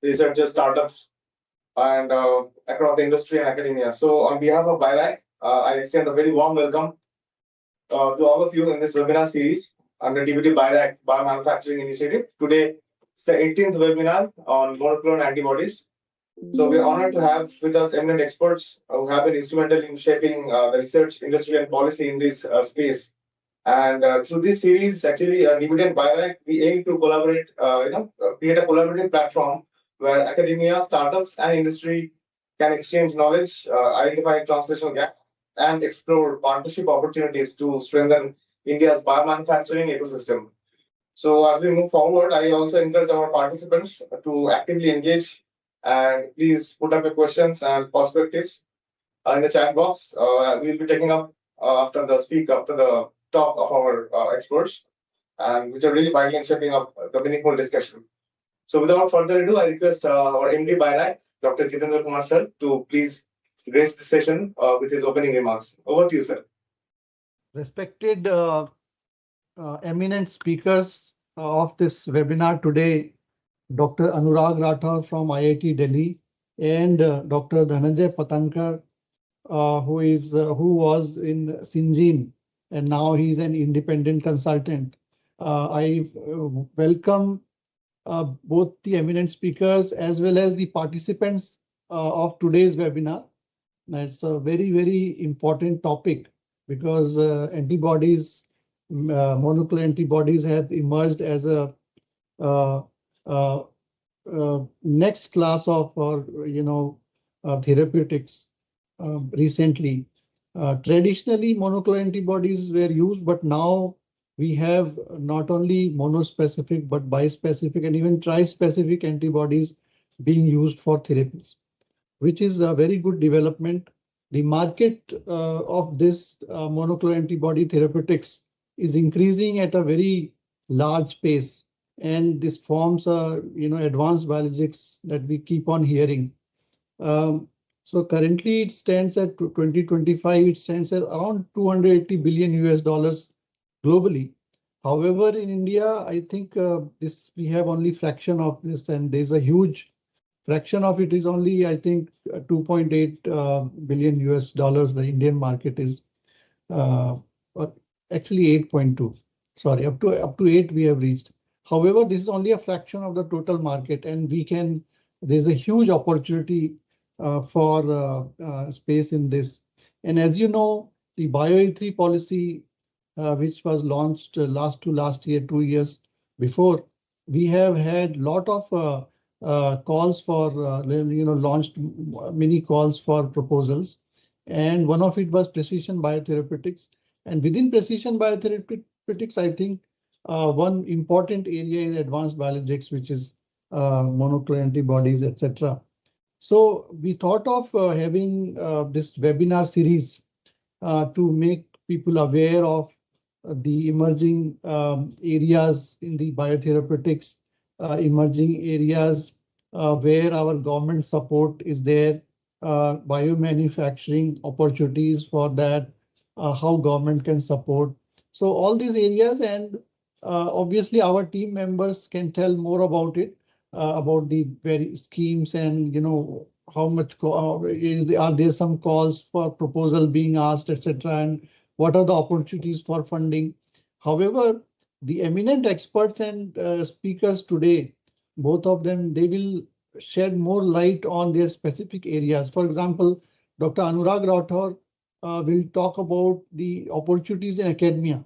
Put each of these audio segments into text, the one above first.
researchers, startups, and across the industry and academia. So, on behalf of BIRAC, I extend a very warm welcome to all of you in this webinar series under DBT&BIRAC Biomanufacturing Initiative. Today, it's the 18th webinar on monoclonal antibodies. So we're honored to have with us eminent experts who have been instrumental in shaping the research, industry, and policy in this space. And through this series, actually, DBT&BIRAC, we aim to collaborate, create a collaborative platform where academia, startups, and industry can exchange knowledge, identify translational gaps, and explore partnership opportunities to strengthen India's biomanufacturing ecosystem. So as we move forward, I also encourage our participants to actively engage and please put up your questions and perspectives in the chat box. We'll be taking up after the talk of our experts, and which are really vital in shaping up the meaningful discussion. So without further ado, I request our MD BIRAC, Dr. Jitendra Kumar sir, to please grace the session with his opening remarks. Over to you, sir. Respected eminent speakers of this webinar today, Dr. Anurag Rathore from IIT Delhi and Dr. Dhananjay Patankar, who was in Syngene and now he's an independent consultant. I welcome both the eminent speakers as well as the participants of today's webinar. It's a very, very important topic because antibodies, monoclonal antibodies have emerged as a next class of therapeutics recently. Traditionally, monoclonal antibodies were used, but now we have not only monospecific but bispecific and even trispecific antibodies being used for therapies, which is a very good development. The market of this monoclonal antibody therapeutics is increasing at a very large pace, and this forms advanced biologics that we keep on hearing. So currently it stands at 2025, it stands at around $280 billion globally. However, in India, I think we have only fraction of this, and there's a huge fraction of it is only, I think, $2.8 billion. The Indian market is actually 8.2. Sorry, up to 8 we have reached. However, this is only a fraction of the total market, and there's a huge opportunity for space in this. And as you know, the Bio-E3 policy, which was launched last year, 2 years before, we have had lot of calls for, launched many calls for proposals. And one of it was precision biotherapeutics. And within precision biotherapeutics, I think one important area is advanced biologics, which is monoclonal antibodies, etc. So we thought of having this webinar series to make people aware of the emerging areas in the biotherapeutics, emerging areas where our government support is there, biomanufacturing opportunities for that, how government can support. So all these areas, and obviously our team members can tell more about it, about the very schemes, and how much are there some calls for proposal being asked, etc., and what are the opportunities for funding. However, the eminent experts and speakers today, both of them, they will shed more light on their specific areas. For example, Dr. Anurag Rathore will talk about the opportunities in academia,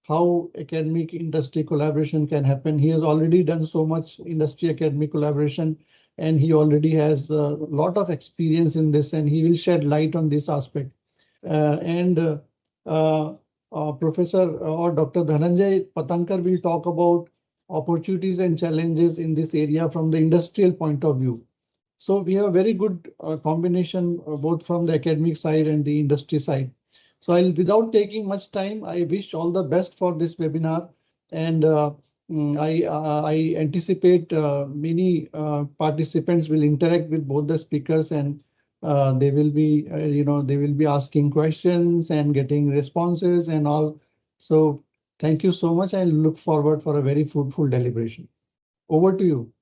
how academic industry collaboration can happen. He has already done so much industry academic collaboration, and he already has a lot of experience in this, and he will shed light on this aspect. Professor or Dr. Dhananjay Patankar will talk about opportunities and challenges in this area from the industrial point of view. So we have a very good combination both from the academic side and the industry side. So without taking much time, I wish all the best for this webinar, and I anticipate many participants will interact with both the speakers, and they will be they will be asking questions and getting responses and all. So thank you so much. I look forward for a very fruitful deliberation. Over to you.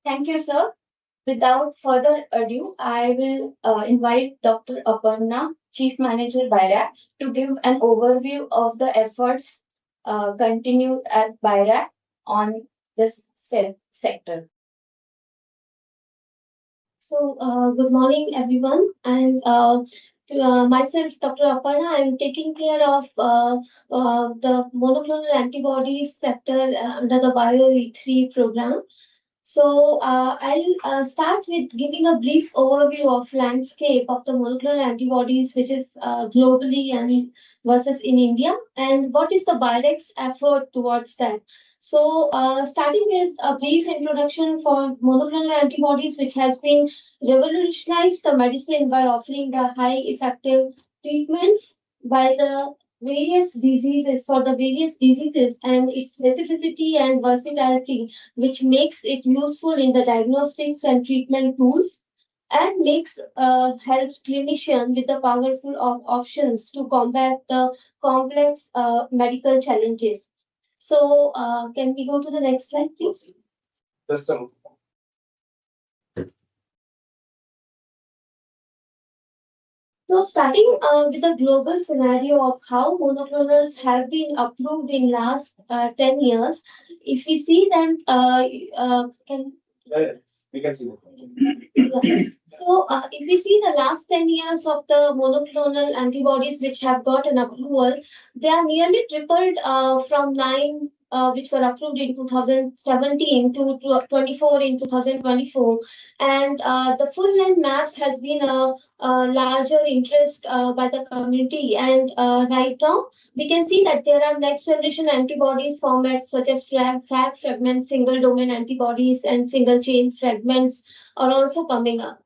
Thank you, sir. Without further ado, I will invite Dr. Aparna, Chief Manager BIRAC, to give an overview of the efforts continued at BIRAC on this sector. So, good morning, everyone. And myself, Dr. Aparna, I'm taking care of the monoclonal antibodies sector under the Bio-E3 program. So I'll start with giving a brief overview of landscape of the monoclonal antibodies, which is globally and versus in India, and what is the BIREX effort towards that. So starting with a brief introduction for monoclonal antibodies, which has been revolutionized the medicine by offering the high effective treatments by the various diseases for the various diseases and its specificity and versatility which makes it useful in the diagnostics and treatment tools and makes helps clinician with the powerful options to combat the complex medical challenges. So, can we go to the next slide, please? System. So, starting with a global scenario of how monoclonals have been approved in last 10 years, if we see them, can We can see. yeah. So, if we see the last 10 years of the monoclonal antibodies which have got an approval, they are nearly tripled from 9 which were approved in 2017 to 24 in 2024. And the full length maps has been a larger interest by the community. And right now, we can see that there are next generation antibodies formats such as flag fragments, single domain antibodies, and single chain fragments are also coming up.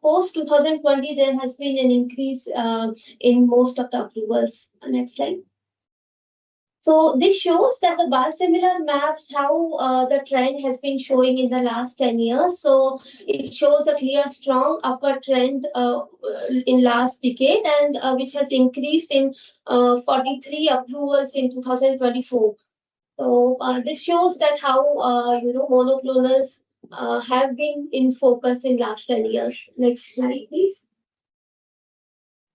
Post 2020, there has been an increase in most of the approvals. Next slide. So this shows that the biosimilar maps how the trend has been showing in the last 10 years. So it shows a clear, strong upward trend in last decade and which has increased in 43 approvals in 2024. So this shows that how monoclonals have been in focus in last 10 years. Next slide, please.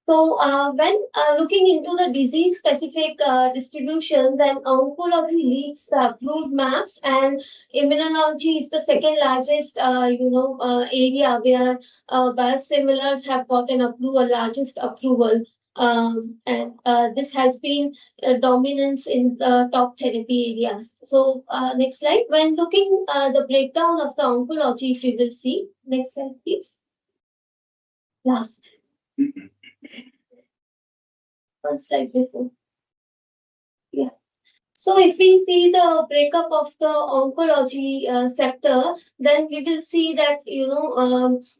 So when looking into the disease-specific distribution, then oncology leads the approved maps, and immunology is the second largest, area where biosimilars have gotten approval, largest approval. And this has been dominance in the top therapy areas. So next slide. When looking the breakdown of the oncology, if you will see. Next slide, please. Last. One slide before. Yeah. So if we see the breakup of the oncology sector, then we will see that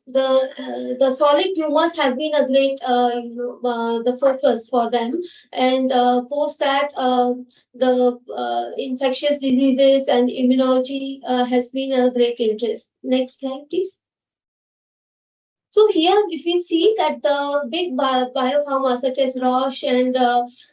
the solid tumors have been a great the focus for them, and post that the infectious diseases and immunology has been a great interest. Next slide, please. So here, if we see that the big biopharma such as Roche and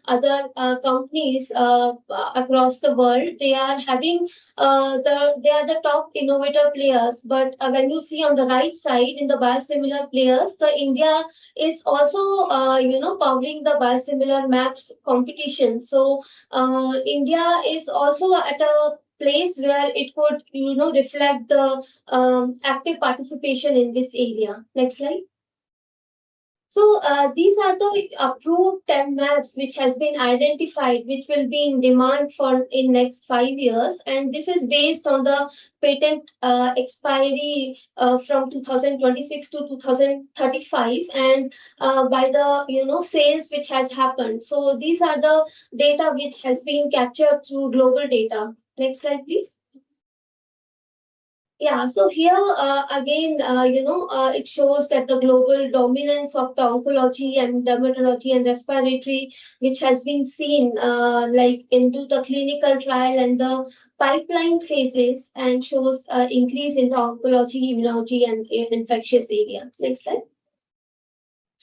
other companies across the world, they are having they are the top innovator players. But when you see on the right side in the biosimilar players, the India is also powering the biosimilar maps competition. So India is also at a place where it could reflect the active participation in this area. Next slide. So these are the approved 10 maps which has been identified, which will be in demand for in next 5 years, and this is based on the patent expiry from 2026 to 2035, and by the sales which has happened. So these are the data which has been captured through global data. Next slide, please. Yeah, so here again, it shows that the global dominance of the oncology and dermatology and respiratory, which has been seen like into the clinical trial and the pipeline phases, and shows increase in the oncology, immunology, and infectious area. Next slide.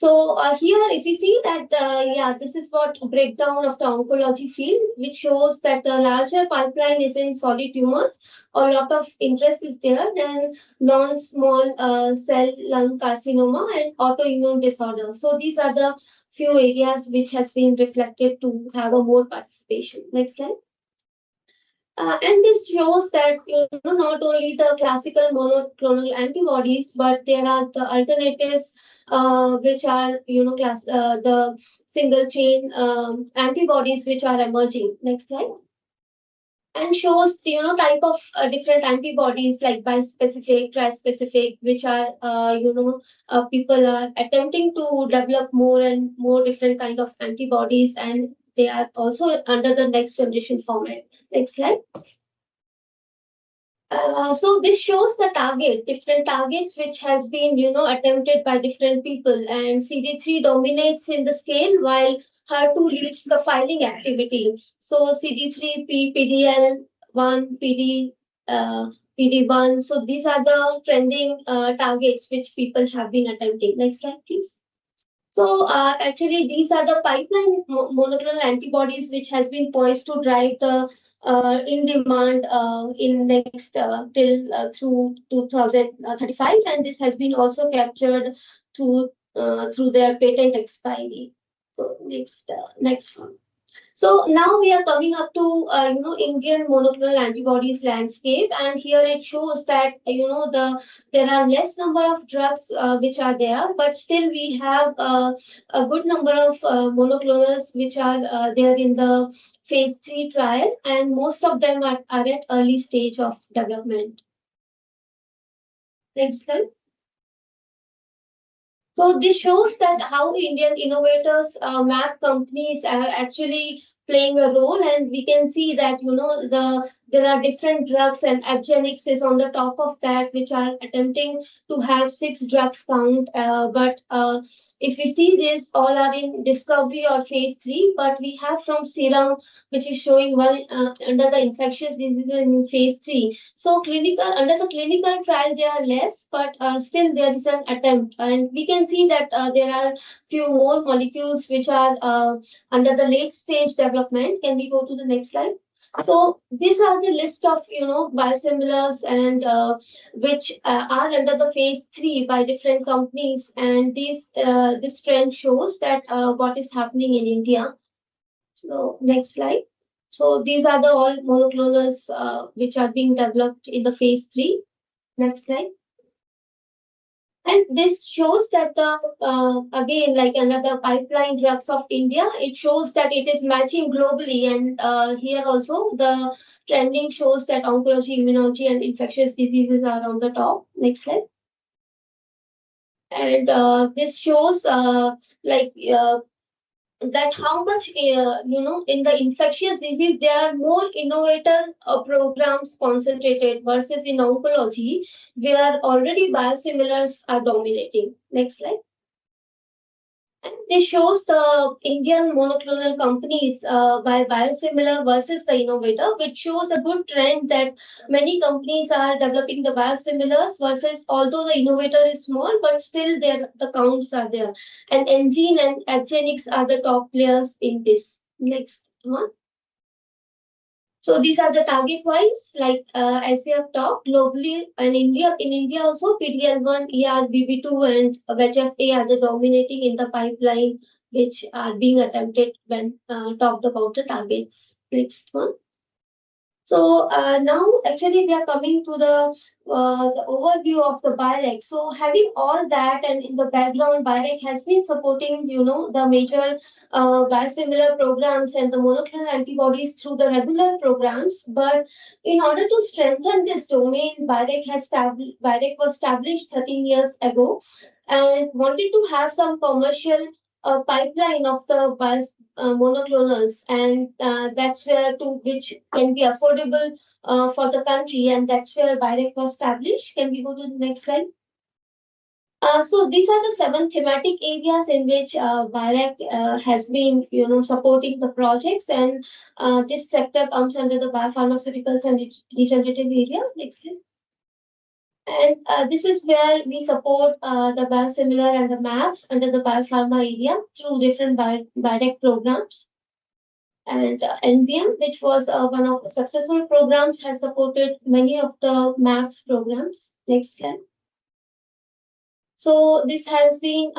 So here, if you see that, this is what breakdown of the oncology field, which shows that the larger pipeline is in solid tumors. A lot of interest is there. Then non-small cell lung carcinoma and autoimmune disorders. So these are the few areas which has been reflected to have a more participation. Next slide. And this shows that not only the classical monoclonal antibodies, but there are the alternatives which are the single chain antibodies which are emerging. Next slide. And shows type of different antibodies like bispecific, trispecific, which are people are attempting to develop more and more different kind of antibodies, and they are also under the next generation format. Next slide. So this shows the different targets which has been, attempted by different people, and CD3 dominates in the scale while HER2 leads the filing activity. So CD3, PDL1, PD1. So these are the trending targets which people have been attempting. Next slide, please. So actually, these are the pipeline monoclonal antibodies which has been poised to drive the in demand in next till through 2035, and this has been also captured through their patent expiry. So next one. So now we are coming up to Indian monoclonal antibodies landscape, and here it shows that there are less number of drugs which are there, but still we have a good number of monoclonals which are there in the phase 3 trial, and most of them are at early stage of development. Next slide. So this shows that how Indian innovators, map companies are actually playing a role, and we can see that there are different drugs, and Abgenix is on the top of that, which are attempting to have 6 drugs count. But if we see this, all are in discovery or phase 3, but we have from Serum, which is showing one under the infectious diseases in phase 3. So under the clinical trial, they are less, but still there is an attempt, and we can see that there are few more molecules which are under the late stage development. Can we go to the next slide? So these are the list of biosimilars and which are under the phase 3 by different companies, and this trend shows that what is happening in India. So next slide. So these are the all monoclonals which are being developed in the phase 3. Next slide. And this shows that again, like another pipeline drugs of India, it shows that it is matching globally. And here also the trending shows that oncology, immunology, and infectious diseases are on the top. Next slide. And this shows that how much in the infectious disease there are more innovator programs concentrated versus in oncology where already biosimilars are dominating. Next slide. And this shows the Indian monoclonal companies by biosimilar versus the innovator, which shows a good trend that many companies are developing the biosimilars versus, although the innovator is small, but still the counts are there. And Engine and Abgenix are the top players in this. Next one. So these are the target wise, like as we have talked globally, and in India also PDL1, ER, BB2, and VEGF-A are the dominating in the pipeline, which are being attempted when talked about the targets. Next one. So now actually we are coming to the overview of the BIRAC. So having all that, and in the background, BIRAC has been supporting the major biosimilar programs and the monoclonal antibodies through the regular programs. But in order to strengthen this domain, BIRAC was established 13 years ago and wanted to have some commercial pipeline of the monoclonals, and that's where which can be affordable for the country, and that's where BIRAC was established. Can we go to the next slide? So these are the 7 thematic areas in which BIRAC has been, supporting the projects, and this sector comes under the biopharmaceuticals and regenerative area. Next slide. And this is where we support the biosimilar and the MAPs under the biopharma area through different BIRAC programs. And NBM, which was one of the successful programs, has supported many of the MAPs programs. Next slide. So this has been,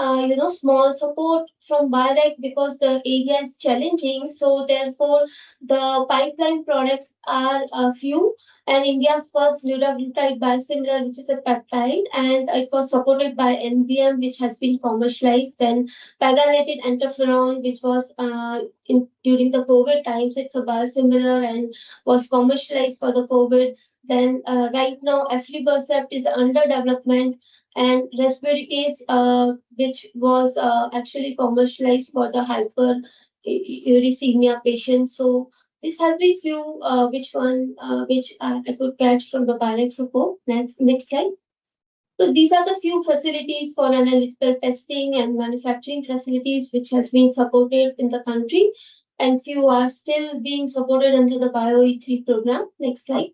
small support from BIRAC because the area is challenging. So therefore, the pipeline products are few. And India's first liraglutide biosimilar, which is a peptide, and it was supported by NBM, which has been commercialized, and pegylated interferon, which was during the COVID times. It's a biosimilar and was commercialized for the COVID. Then right now, aflibercept is under development, and respiratory, which was actually commercialized for the hyperuricemia patients. So this has been few which I could catch from the BIRAC support. Next slide. So these are the few facilities for analytical testing and manufacturing facilities which has been supported in the country, and few are still being supported under the BioE3 program. Next slide.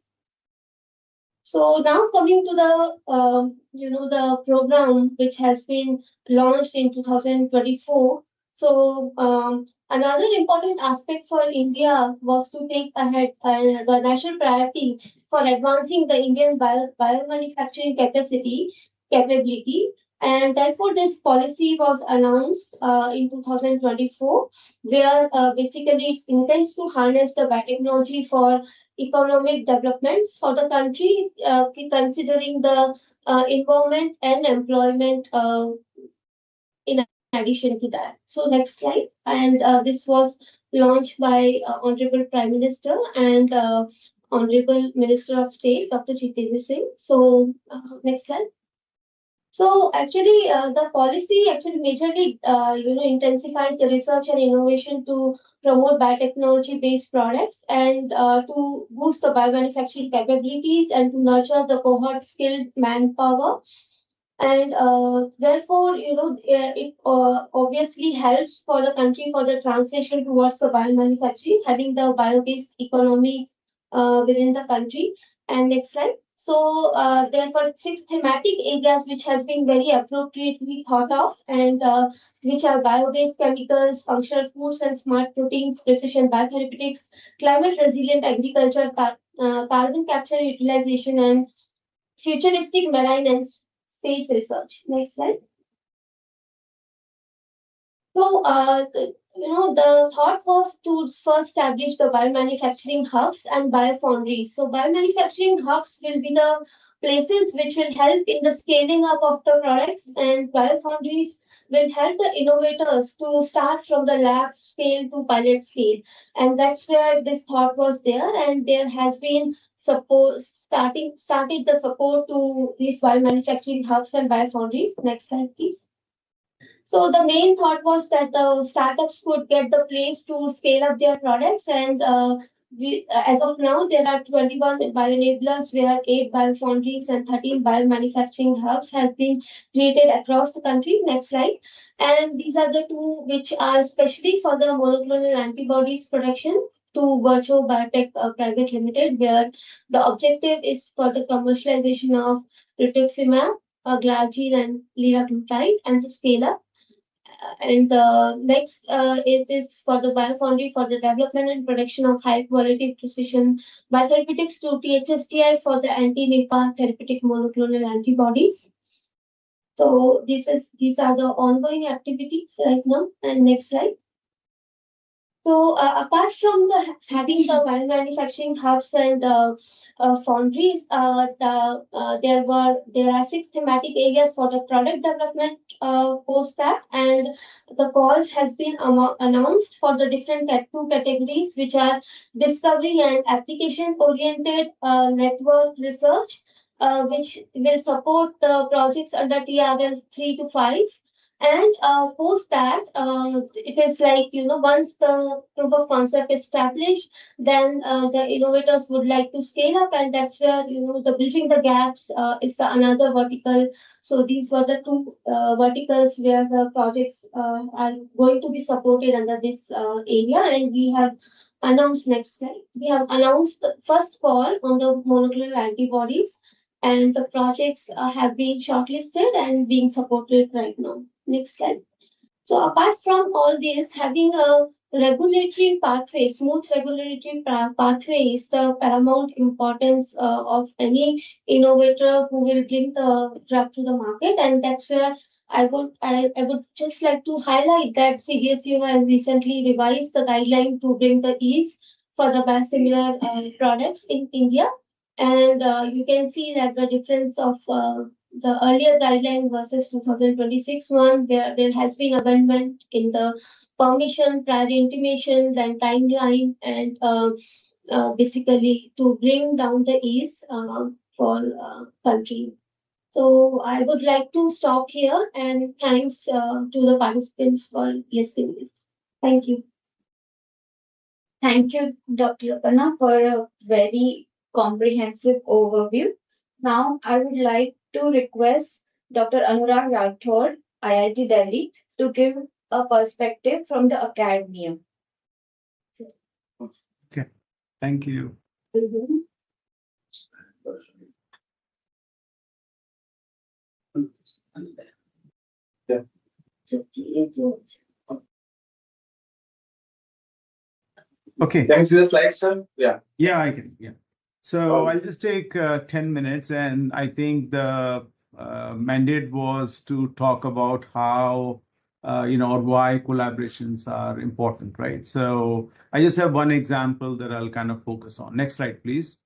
So now coming to the program which has been launched in 2024. So another important aspect for India was to take ahead the national priority for advancing the Indian biomanufacturing capability. And therefore, this policy was announced in 2024, where basically it intends to harness the biotechnology for economic developments for the country, considering the environment and employment in addition to that. So next slide. And this was launched by Honorable Prime Minister and Honorable Minister of State, Dr. Jitendra Singh. So next slide. So actually, the policy actually majorly, intensifies the research and innovation to promote biotechnology-based products and to boost the biomanufacturing capabilities and to nurture the cohort-skilled manpower. And therefore, it obviously helps for the country for the transition towards the biomanufacturing, having the bio-based economy within the country. And next slide. So therefore, 6 thematic areas which has been very appropriately thought of, and which are bio-based chemicals, functional foods and smart proteins, precision biotherapeutics, climate resilient agriculture, carbon capture utilization, and futuristic marine and space research. Next slide. So, the thought was to first establish the biomanufacturing hubs and biofoundries. So, biomanufacturing hubs will be the places which will help in the scaling up of the products, and biofoundries will help the innovators to start from the lab scale to pilot scale. And that's where this thought was there, and there has been support started the support to these biomanufacturing hubs and biofoundries. Next slide, please. So the main thought was that the startups could get the place to scale up their products, and as of now, there are 21 bioenablers, where 8 biofoundries and 13 biomanufacturing hubs have been created across the country. Next slide. And these are the two which are specially for the monoclonal antibodies production to Virtual Biotech Private Limited, where the objective is for the commercialization of rituximab, glargine, and liraglutide, and to scale up. And next, it is for the biofoundry for the development and production of high quality precision biotherapeutics to THSTI for the anti-NIPA therapeutic monoclonal antibodies. So these are the ongoing activities right now. And next slide. So apart from having the biomanufacturing hubs and foundries, there are 6 thematic areas for the product development post that, and the calls has been announced for the different two categories, which are discovery and application oriented network research, which will support the projects under TRL 3 to 5. And post that, it is like, once the proof of concept is established, then the innovators would like to scale up, and that's where, the bridging the gaps is another vertical. So these were the two verticals where the projects are going to be supported under this area. And we have announced, next slide, we have announced the first call on the monoclonal antibodies. and the projects have been shortlisted and being supported right now. Next slide. So apart from all this, having a regulatory pathway, smooth regulatory pathway is the paramount importance of any innovator who will bring the drug to the market, and that's where I would just like to highlight that CDSU has recently revised the guideline to bring the ease for the biosimilar products in India, and you can see that the difference of the earlier guideline versus 2026 one, where there has been amendment in the permission, prior intimation, then timeline, and basically to bring down the ease for country. So I would like to stop here, and thanks to the participants for listening this. Thank you. Thank you, Dr. Aparna, for a very comprehensive overview. Now, I would like to request Dr. Anurag Rathod, IIT Delhi, to give a perspective from the academia. Okay, thank you. Mhm. Yeah. 58 minutes. Okay. Can you see the slide, sir? Yeah. Yeah, I can. Yeah. So Oh. I'll just take 10 minutes, and I think the mandate was to talk about how, or why collaborations are important, right? So I just have one example that I'll kind of focus on. Next slide, please.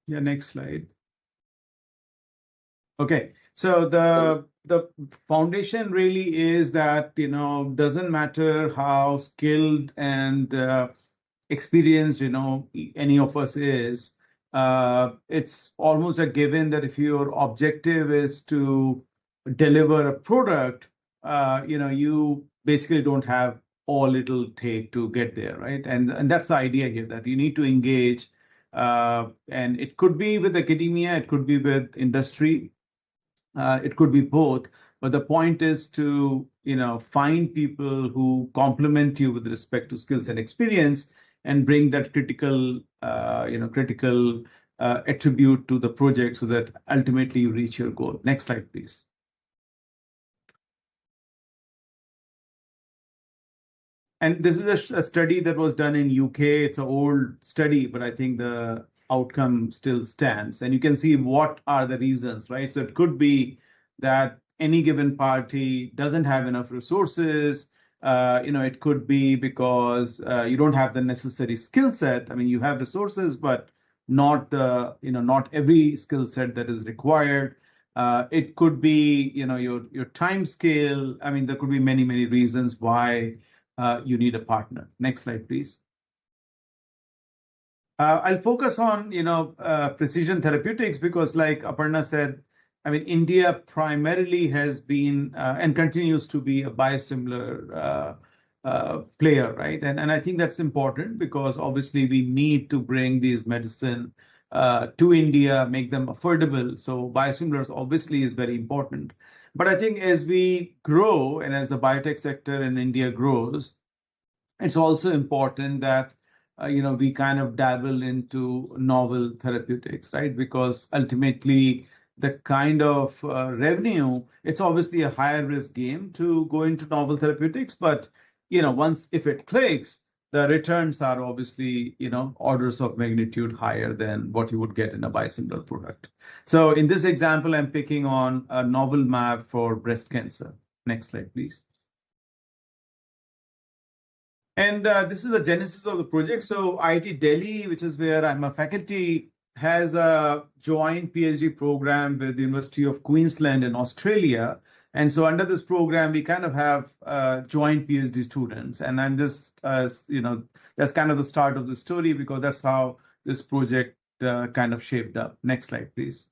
Yeah, next slide. Okay, so the foundation really is that, doesn't matter how skilled and experienced, any of us is, it's almost a given that if your objective is to deliver a product, you basically don't have all it'll take to get there, right? And that's the idea here, that you need to engage, and it could be with academia, it could be with industry, it could be both. But the point is to, find people who complement you with respect to skills and experience, and bring that critical attribute to the project so that ultimately you reach your goal. Next slide, please. And this is a study that was done in UK. It's an old study, but I think the outcome still stands. And you can see what are the reasons, right? So it could be that any given party doesn't have enough resources. It could be because you don't have the necessary skill set. I mean, you have resources, but not not every skill set that is required. It could be, your time scale. I mean, there could be many, many reasons why you need a partner. Next slide, please. I'll focus on, precision therapeutics because, like Aparna said, I mean, India primarily has been and continues to be a biosimilar player, right? And I think that's important because obviously we need to bring these medicine to India, make them affordable. So biosimilars obviously is very important. But I think as we grow and as the biotech sector in India grows, it's also important that we kind of dabble into novel therapeutics, right? Because ultimately, the kind of revenue, it's obviously a higher risk game to go into novel therapeutics. But once if it clicks, the returns are obviously orders of magnitude higher than what you would get in a biosimilar product. So in this example, I'm picking on a novel mAb for breast cancer. Next slide, please. And this is the genesis of the project. So IIT Delhi, which is where I'm a faculty, has a joint PhD program with the University of Queensland in Australia. And so under this program, we kind of have joint PhD students. And I'm just, that's kind of the start of the story, because that's how this project kind of shaped up. Next slide, please.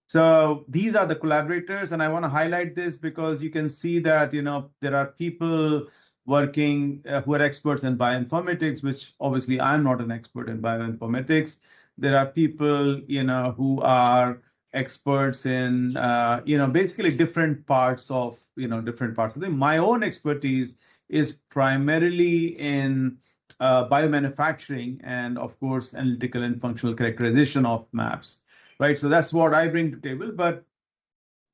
So these are the collaborators, and I want to highlight this because you can see that, there are people working who are experts in bioinformatics, which obviously I'm not an expert in bioinformatics. There are people, who are experts in, basically different parts of, different parts of them. My own expertise is primarily in biomanufacturing and, of course, analytical and functional characterization of maps. Right, so that's what I bring to table, but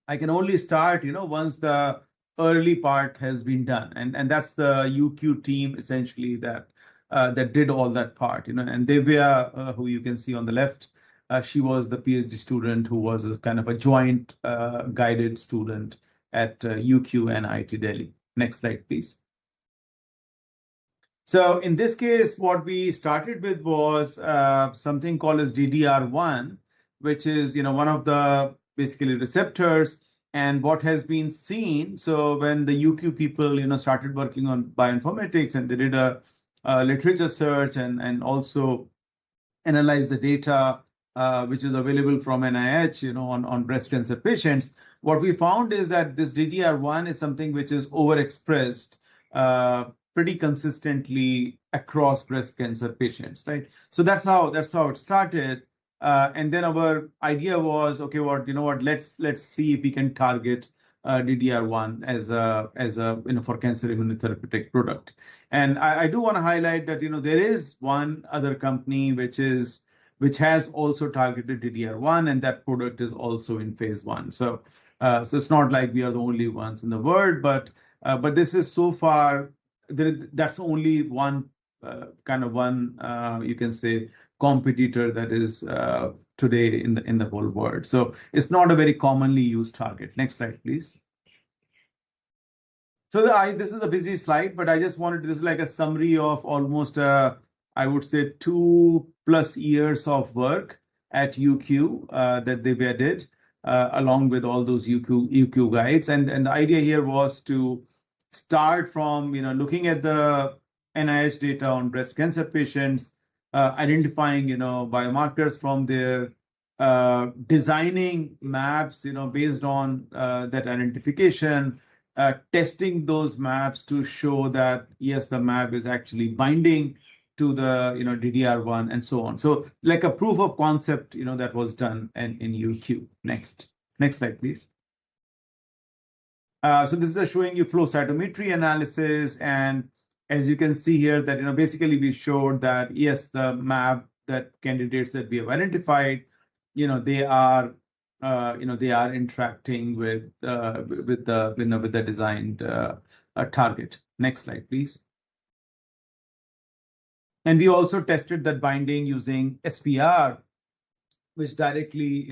I can only start, once the early part has been done, and that's the UQ team essentially that did all that part, And Devya, who you can see on the left, she was the PhD student who was a kind of a joint guided student at UQ and IIT Delhi. Next slide, please. So in this case, what we started with was something called as DDR1. Which is, one of the basically receptors, and what has been seen. So when the UQ people, started working on bioinformatics, and they did a literature search and also analyze the data, which is available from NIH, on breast cancer patients. What we found is that this DDR1 is something which is overexpressed pretty consistently across breast cancer patients, right? So that's how it started. And then our idea was, okay, let's see if we can target DDR1 as a for cancer immunotherapeutic product. And I do want to highlight that there is one other company which has also targeted DDR1, and that product is also in phase 1. So it's not like we are the only ones in the world, but this is so far that's only one you can say competitor that is today in the whole world. So it's not a very commonly used target. Next slide, please. So this is a busy slide, but I just wanted this is like a summary of almost I would say 2+ years of work at UQ that Divya did, along with all those UQ guides. And the idea here was to start from looking at the NIH data on breast cancer patients, identifying biomarkers from there, designing maps based on that identification, testing those maps to show that yes, the map is actually binding to the DDR1 and so on. So like a proof of concept that was done in UQ. Next slide, please. So this is showing you flow cytometry analysis, and as you can see here that basically we showed that yes, the map that candidates that we have identified, they are interacting with the designed target. Next slide, please. And we also tested that binding using SPR, which directly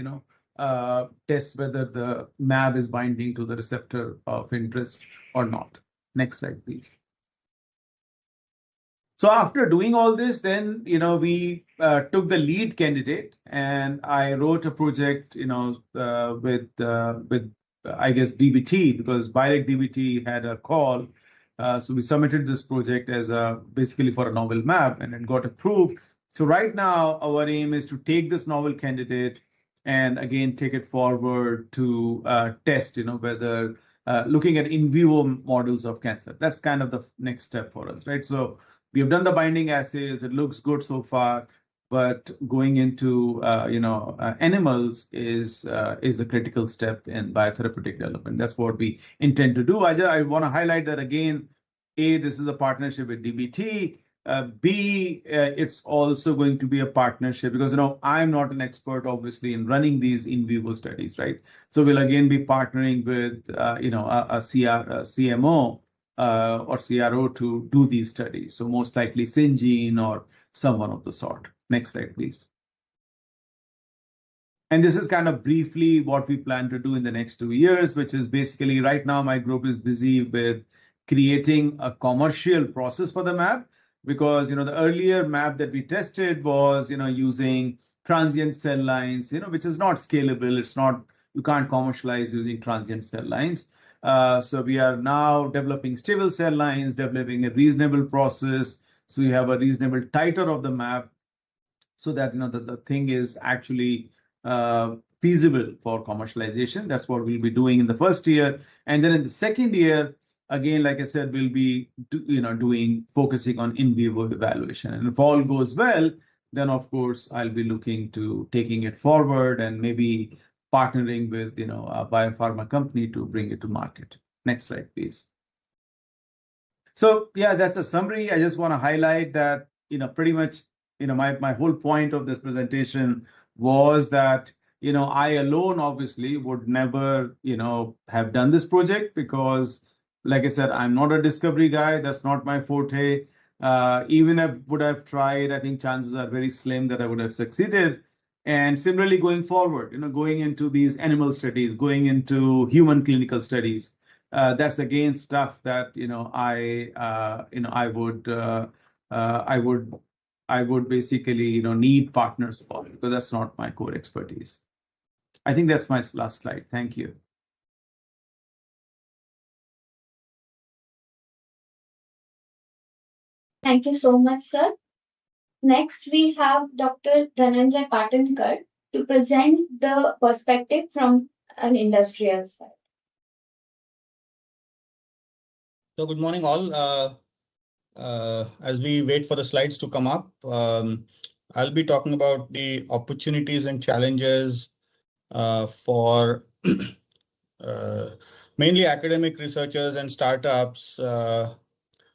tests whether the mAb is binding to the receptor of interest or not. Next slide, please. So after doing all this, then we took the lead candidate, and I wrote a project with I guess DBT, because BIRAC DBT had a call. So we submitted this project as basically for a novel mAb, and it got approved. So right now our aim is to take this novel candidate and again take it forward to test whether looking at in vivo models of cancer. That's kind of the next step for us, right? So we have done the binding assays. It looks good so far, but going into animals is a critical step in biotherapeutic development. That's what we intend to do. I want to highlight that again. A, this is a partnership with DBT. B, it's also going to be a partnership because I'm not an expert, obviously, in running these in vivo studies, right? So we'll again be partnering with a CMO. Or CRO to do these studies. So most likely Syngene or someone of the sort. Next slide, please. And this is kind of briefly what we plan to do in the next 2 years, which is basically right now my group is busy with creating a commercial process for the map, because the earlier map that we tested was using transient cell lines, which is not scalable. It's not you can't commercialize using transient cell lines. So we are now developing stable cell lines, developing a reasonable process. So you have a reasonable titer of the mAb, so that the thing is actually feasible for commercialization. That's what we'll be doing in the first year, and then in the second year, again, like I said, we'll be focusing on in vivo evaluation. And if all goes well, then of course I'll be looking to taking it forward and maybe partnering with a biopharma company to bring it to market. Next slide, please. So yeah, that's a summary. I just want to highlight that pretty much my whole point of this presentation was that I alone obviously would never have done this project, because like I said, I'm not a discovery guy. That's not my forte. Even if would have tried, I think chances are very slim that I would have succeeded. And similarly, going forward, going into these animal studies, going into human clinical studies, that's again stuff that I would basically need partners for, because that's not my core expertise. I think that's my last slide. Thank you. Thank you so much, sir. Next, we have Dr. Dhananjay Patankar to present the perspective from an industrial side. So good morning, all. As we wait for the slides to come up, I'll be talking about the opportunities and challenges for mainly academic researchers and startups,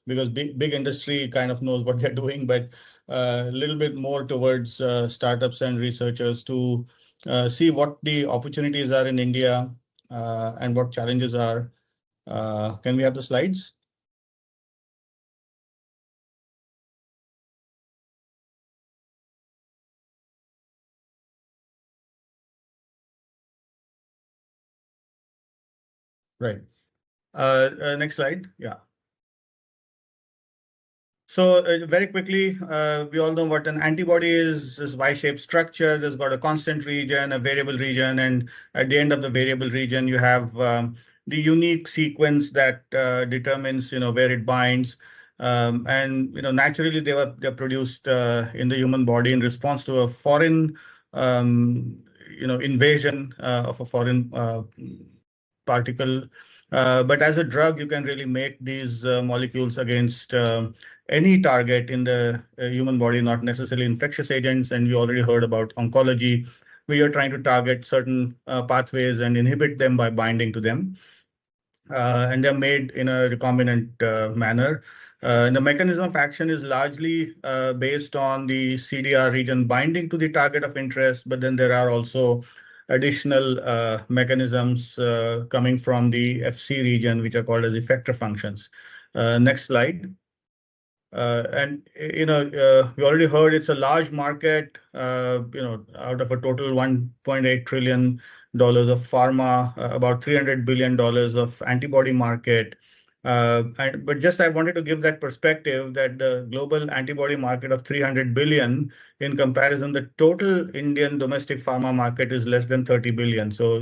because big industry kind of knows what they're doing, but a little bit more towards startups and researchers to see what the opportunities are in India and what challenges are. Can we have the slides? Right. Next slide. Yeah. So very quickly, we all know what an antibody is. This Y-shaped structure. There's got a constant region, a variable region, and at the end of the variable region, you have the unique sequence that determines where it binds. And naturally, they're produced in the human body in response to a foreign invasion of a foreign particle. But as a drug, you can really make these molecules against any target in the human body, not necessarily infectious agents. And we already heard about oncology. We are trying to target certain pathways and inhibit them by binding to them. And they're made in a recombinant manner. The mechanism of action is largely based on the CDR region binding to the target of interest, but then there are also additional mechanisms coming from the FC region, which are called as effector functions. Next slide. And we already heard it's a large market. Out of a total $1.8 trillion of pharma, about $300 billion of antibody market. But just I wanted to give that perspective that the global antibody market of 300 billion, in comparison, the total Indian domestic pharma market is less than 30 billion. So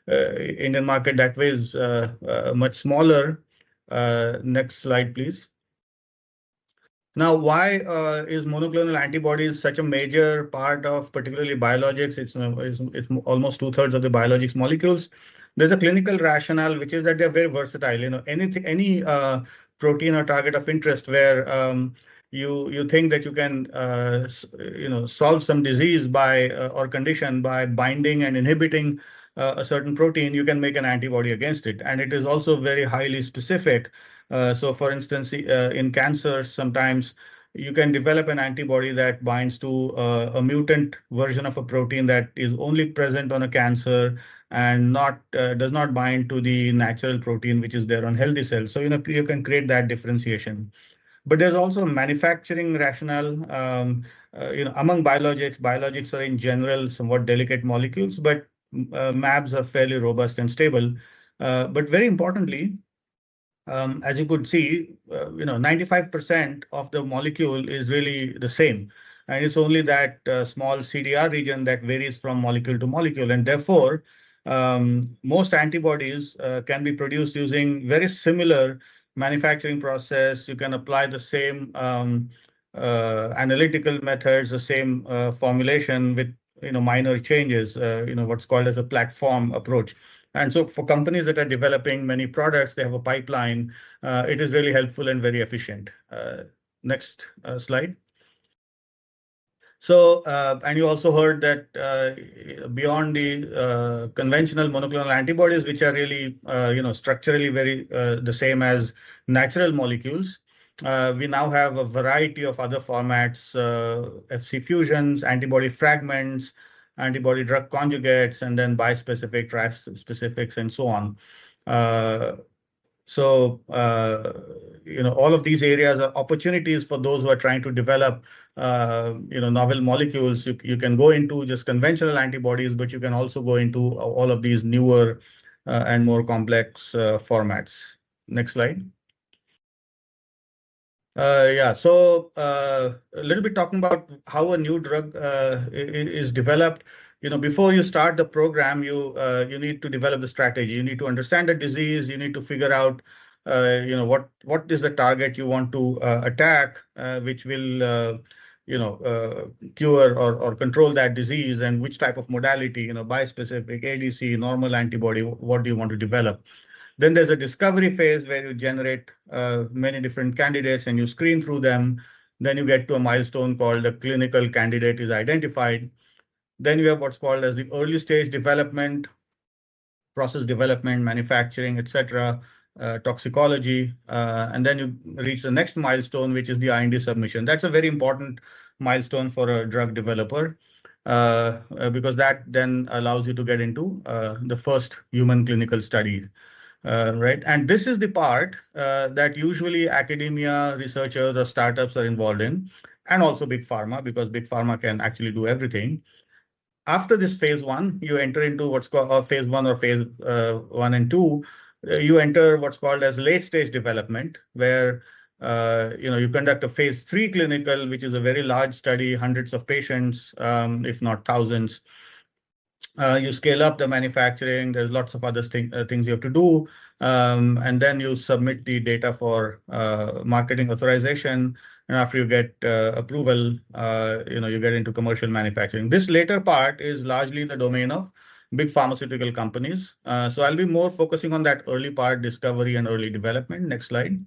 Indian market that way is much smaller. Next slide, please. Now, why is monoclonal antibodies such a major part of particularly biologics? It's almost 2/3 of the biologics molecules. There's a clinical rationale, which is that they're very versatile. Any protein or target of interest where you think that you can solve some disease by or condition by binding and inhibiting a certain protein, you can make an antibody against it, and it is also very highly specific. So for instance, in cancer, sometimes you can develop an antibody that binds to a mutant version of a protein that is only present on a cancer and does not bind to the natural protein which is there on healthy cells. So you can create that differentiation. But there's also a manufacturing rationale. Among biologics, biologics are in general somewhat delicate molecules, but mAbs are fairly robust and stable. But very importantly, as you could see, 95% of the molecule is really the same. And it's only that small CDR region that varies from molecule to molecule. And therefore, most antibodies can be produced using very similar manufacturing process. You can apply the same analytical methods, the same formulation with minor changes, what's called as a platform approach. And so for companies that are developing many products, they have a pipeline. It is really helpful and very efficient. Next slide. So, and you also heard that beyond the conventional monoclonal antibodies, which are really, structurally very the same as natural molecules, we now have a variety of other formats, FC fusions, antibody fragments, antibody drug conjugates, and then bispecific, trispecifics, and so on. So, all of these areas are opportunities for those who are trying to develop, novel molecules. You can go into just conventional antibodies, but you can also go into all of these newer and more complex formats. Next slide. Yeah, so a little bit talking about how a new drug is developed. Before you start the program, you need to develop the strategy. You need to understand the disease. You need to figure out, what is the target you want to attack, which will, cure or control that disease, and which type of modality, bispecific, ADC, normal antibody, what do you want to develop. Then there's a discovery phase where you generate many different candidates and you screen through them. Then you get to a milestone called the clinical candidate is identified. Then you have what's called as the early stage development, process development, manufacturing, etc., toxicology, and then you reach the next milestone, which is the IND submission. That's a very important milestone for a drug developer because that then allows you to get into the first human clinical study. Right. And this is the part that usually academia, researchers, or startups are involved in, and also big pharma, because big pharma can actually do everything. After this phase one, you enter into what's called phase one or phase 1 and 2. You enter what's called as late stage development, where you conduct a phase 3 clinical, which is a very large study, hundreds of patients, if not thousands. You scale up the manufacturing. There's lots of other things you have to do. And then you submit the data for marketing authorization. And after you get approval, you get into commercial manufacturing. This later part is largely the domain of big pharmaceutical companies. So I'll be more focusing on that early part, discovery and early development. Next slide.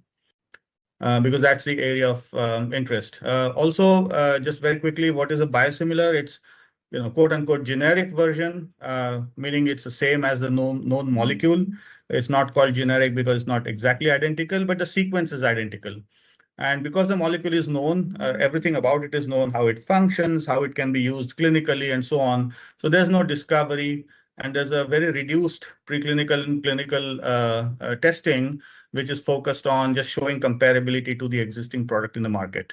Because that's the area of interest. Also, just very quickly, what is a biosimilar? It's quote unquote generic version, meaning it's the same as the known molecule. It's not called generic because it's not exactly identical, but the sequence is identical. And because the molecule is known, everything about it is known, how it functions, how it can be used clinically, and so on. So there's no discovery, and there's a very reduced preclinical and clinical testing, which is focused on just showing comparability to the existing product in the market.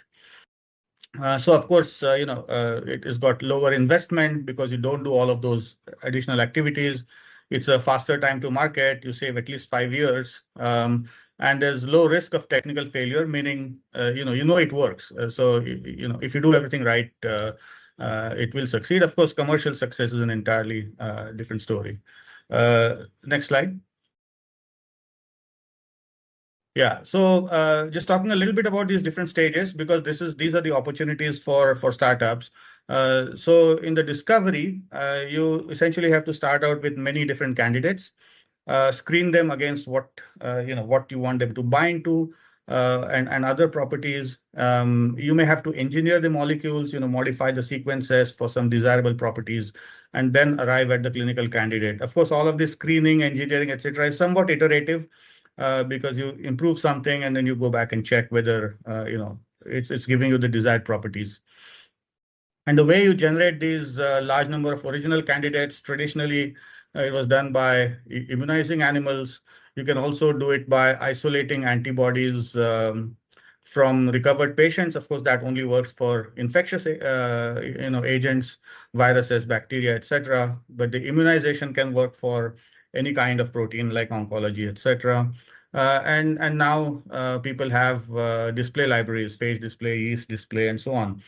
So of course, it has got lower investment because you don't do all of those additional activities. It's a faster time to market. You save at least 5 years, and there's low risk of technical failure, meaning it works. So if you do everything right, it will succeed. Of course, commercial success is an entirely different story. Next slide. Yeah, so just talking a little bit about these different stages, because these are the opportunities for startups. So in the discovery, you essentially have to start out with many different candidates, screen them against what you want them to bind to, and other properties. You may have to engineer the molecules, modify the sequences for some desirable properties, and then arrive at the clinical candidate. Of course, all of this screening, engineering, etc., is somewhat iterative. Because you improve something and then you go back and check whether it's giving you the desired properties. And the way you generate these large number of original candidates, traditionally it was done by immunizing animals. You can also do it by isolating antibodies from recovered patients. Of course, that only works for infectious agents, viruses, bacteria, etc. But the immunization can work for any kind of protein like oncology, etc. And now people have display libraries, phage display, yeast display, and so on.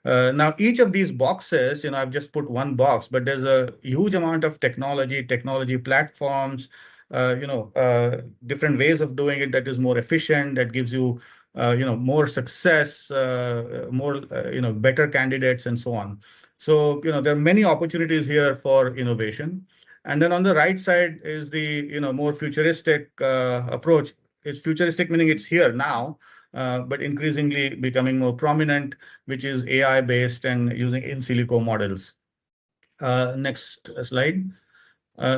Now, each of these boxes, I've just put one box, but there's a huge amount of technology platforms, different ways of doing it that is more efficient, that gives you, more success, more, better candidates, and so on. So, there are many opportunities here for innovation. And then on the right side is the, more futuristic approach. It's futuristic, meaning it's here now, but increasingly becoming more prominent, which is AI-based and using in silico models. Next slide.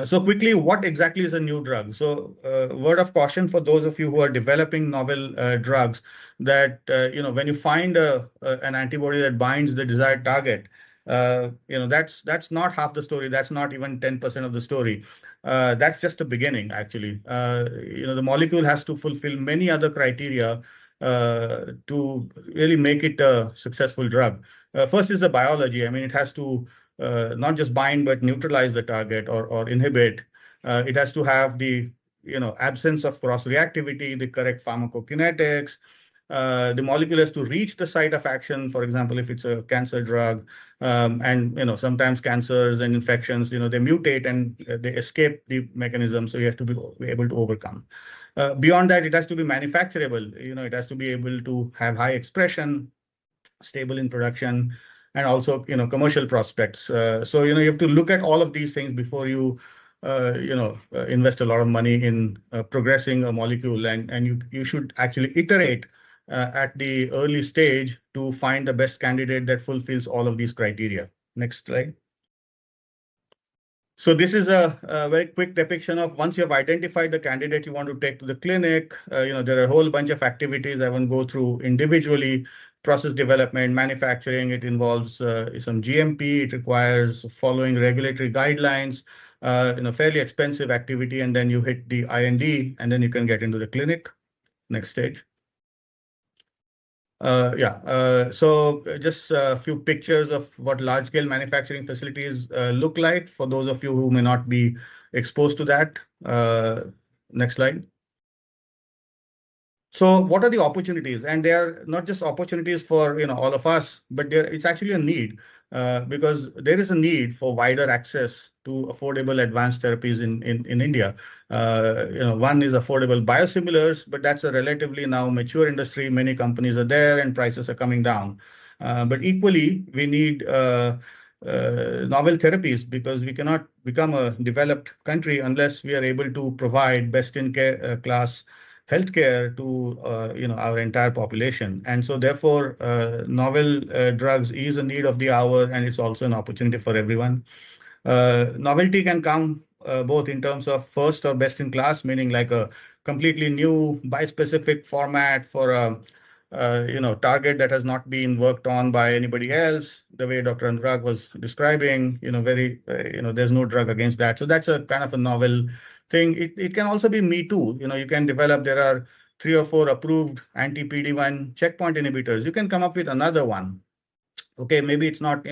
So quickly, what exactly is a new drug? So word of caution for those of you who are developing novel drugs, that when you find an antibody that binds the desired target, that's not half the story. That's not even 10% of the story. That's just the beginning, actually. The molecule has to fulfill many other criteria to really make it a successful drug. First is the biology. I mean, it has to not just bind, but neutralize the target or inhibit. It has to have the absence of cross-reactivity, the correct pharmacokinetics. The molecule has to reach the site of action, for example, if it's a cancer drug. And sometimes cancers and infections, they mutate and they escape the mechanism. So you have to be able to overcome. Beyond that, it has to be manufacturable. It has to be able to have high expression, stable in production, and also commercial prospects. So you have to look at all of these things before you invest a lot of money in progressing a molecule, and you should actually iterate at the early stage to find the best candidate that fulfills all of these criteria. Next slide. So this is a very quick depiction of once you have identified the candidate you want to take to the clinic. There are a whole bunch of activities I won't go through individually. Process development, manufacturing, it involves some GMP, it requires following regulatory guidelines, fairly expensive activity, and then you hit the IND, and then you can get into the clinic. Next stage. So just a few pictures of what large-scale manufacturing facilities look like for those of you who may not be exposed to that. Next slide. So what are the opportunities? And they are not just opportunities for all of us, but it's actually a need because there is a need for wider access to affordable advanced therapies in India. One is affordable biosimilars, but that's a relatively now mature industry. Many companies are there and prices are coming down. But equally, we need novel therapies because we cannot become a developed country unless we are able to provide best-in-class healthcare to our entire population. And so therefore, novel drugs is a need of the hour, and it's also an opportunity for everyone. Novelty can come both in terms of first or best in class, meaning like a completely new bispecific format for a target that has not been worked on by anybody else, the way Dr. Anurag was describing, there's no drug against that. So that's a kind of a novel thing. It can also be me too. You can develop, there are 3 or 4 approved anti-PD-1 checkpoint inhibitors. You can come up with another one. Okay, maybe it's not,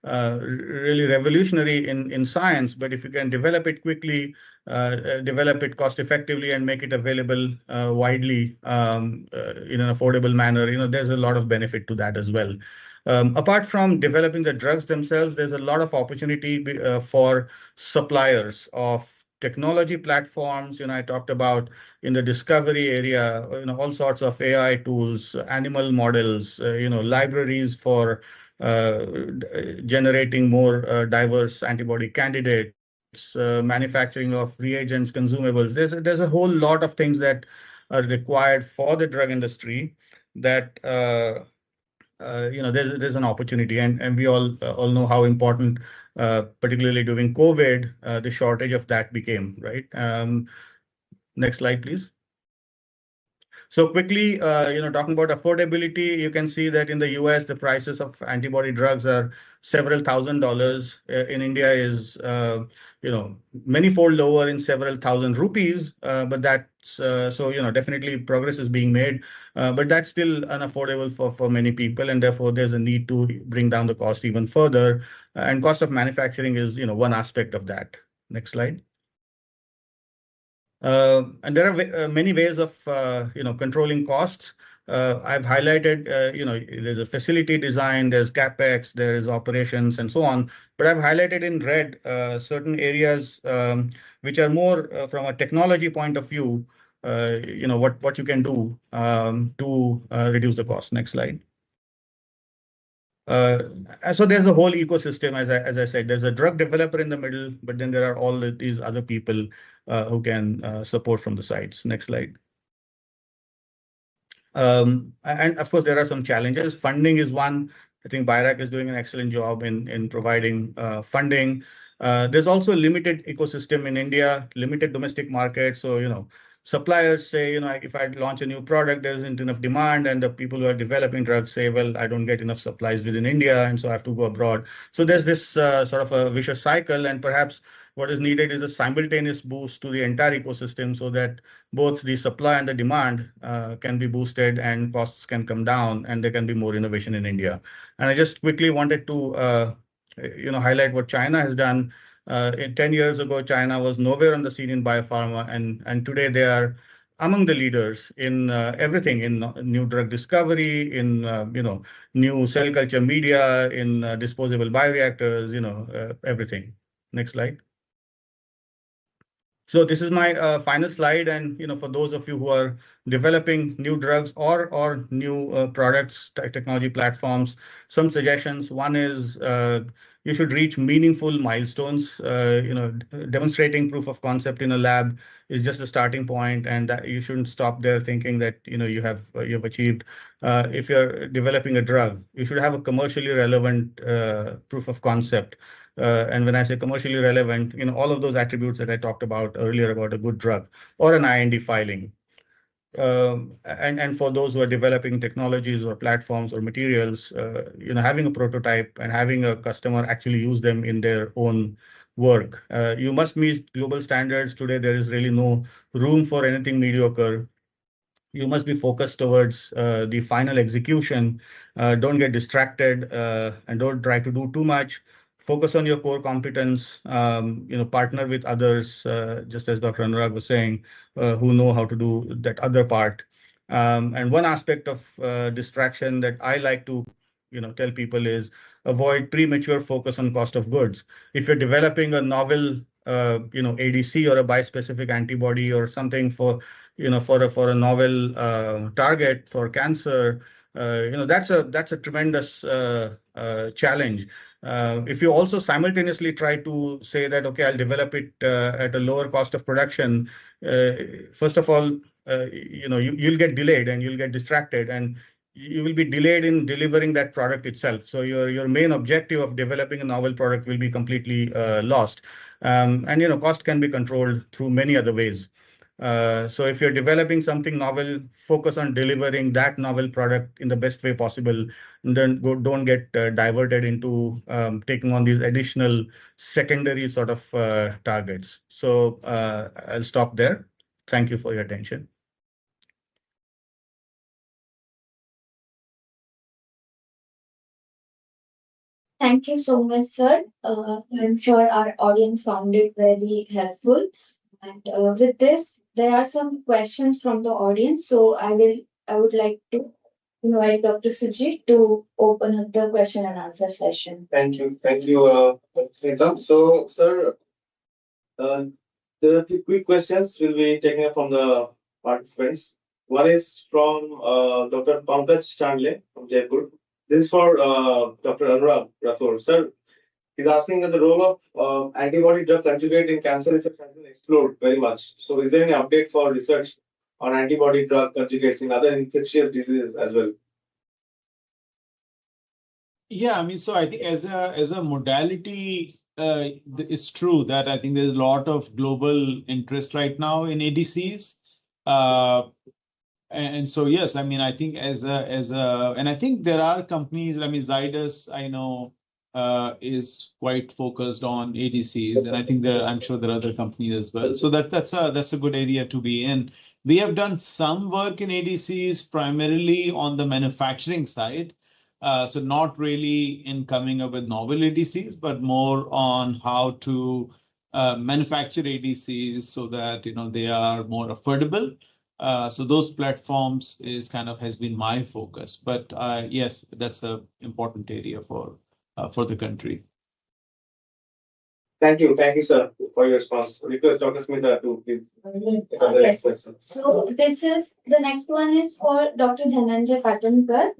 really revolutionary in science, but if you can develop it quickly, develop it cost effectively and make it available widely in an affordable manner, there's a lot of benefit to that as well. Apart from developing the drugs themselves, there's a lot of opportunity for suppliers of technology platforms. I talked about in the discovery area, all sorts of AI tools, animal models, libraries for generating more diverse antibody candidates, manufacturing of reagents, consumables. There's a whole lot of things that are required for the drug industry that there's an opportunity, and we all know how important, particularly during COVID, the shortage of that became, right? Next slide, please. So quickly, talking about affordability, you can see that in the US, the prices of antibody drugs are several $1,000s. In India is, many-fold lower in several thousand rupees. But that's, definitely progress is being made. But that's still unaffordable for many people. And therefore, there's a need to bring down the cost even further. And cost of manufacturing is, one aspect of that. Next slide. And there are many ways of controlling costs. I've highlighted, there's a facility design, there's CapEx, there is operations, and so on. But I've highlighted in red certain areas which are more from a technology point of view, what you can do to reduce the cost. Next slide. So there's the whole ecosystem, as I said, there's a drug developer in the middle, but then there are all these other people who can support from the sides. Next slide. And of course, there are some challenges. Funding is one. I think BIRAC is doing an excellent job in providing funding. There's also a limited ecosystem in India, limited domestic market. So, suppliers say, if I launch a new product, there isn't enough demand, and the people who are developing drugs say, well, I don't get enough supplies within India, and so I have to go abroad. So there's this sort of a vicious cycle, and perhaps what is needed is a simultaneous boost to the entire ecosystem so that both the supply and the demand can be boosted and costs can come down and there can be more innovation in India. And I just quickly wanted to highlight what China has done. 10 years ago, China was nowhere on the scene in biopharma, and today they are among the leaders in everything, in new drug discovery, in new cell culture media, in disposable bioreactors, everything. Next slide. So this is my final slide, and for those of you who are developing new drugs or new products, technology platforms, some suggestions. One is you should reach meaningful milestones. Demonstrating proof of concept in a lab is just a starting point, and that you shouldn't stop there thinking that you have achieved. If you're developing a drug, you should have a commercially relevant proof of concept. And when I say commercially relevant, all of those attributes that I talked about earlier about a good drug or an IND filing. And for those who are developing technologies or platforms or materials, having a prototype and having a customer actually use them in their own work. You must meet global standards. Today, there is really no room for anything mediocre. You must be focused towards the final execution. Don't get distracted and don't try to do too much. Focus on your core competence, partner with others, just as Dr. Anurag was saying, who know how to do that other part. And one aspect of distraction that I like to tell people is avoid premature focus on cost of goods. If you're developing a novel ADC or a bispecific antibody or something for a novel target for cancer, that's a tremendous challenge. If you also simultaneously try to say that, okay, I'll develop it at a lower cost of production, first of all, you'll get delayed and you'll get distracted and you will be delayed in delivering that product itself. So your main objective of developing a novel product will be completely lost. And cost can be controlled through many other ways. So if you're developing something novel, focus on delivering that novel product in the best way possible. And then don't get diverted into taking on these additional secondary sort of targets. So I'll stop there. Thank you for your attention. Thank you so much, sir. I'm sure our audience found it very helpful. And with this, there are some questions from the audience. So I would like to invite Dr. Sujit to open up the question and answer session. Thank you. Thank you, Neeta. So, sir, there are a few quick questions we'll be taking up from the participants. One is from Dr. Pankaj Chandle from Jaipur. This is for Dr. Anurag Rathore. Sir, he's asking that the role of antibody drug conjugate in cancer research has been explored very much. So, is there any update for research on antibody drug conjugates in other infectious diseases as well? Yeah, I mean, so I think as a modality, it's true that I think there's a lot of global interest right now in ADCs. And so, yes, I mean, I think and I think there are companies, I mean, Zydus, I know, is quite focused on ADCs, and I think I'm sure there are other companies as well. So that's a good area to be in. We have done some work in ADCs primarily on the manufacturing side. So not really in coming up with novel ADCs, but more on how to manufacture ADCs so that they are more affordable So those platforms has been my focus. But yes, that's an important area for the country. Thank you, sir, for your response. Request Dr. Smita to please take up the next question. So the next one is for Dr. Dhananjay Patankar.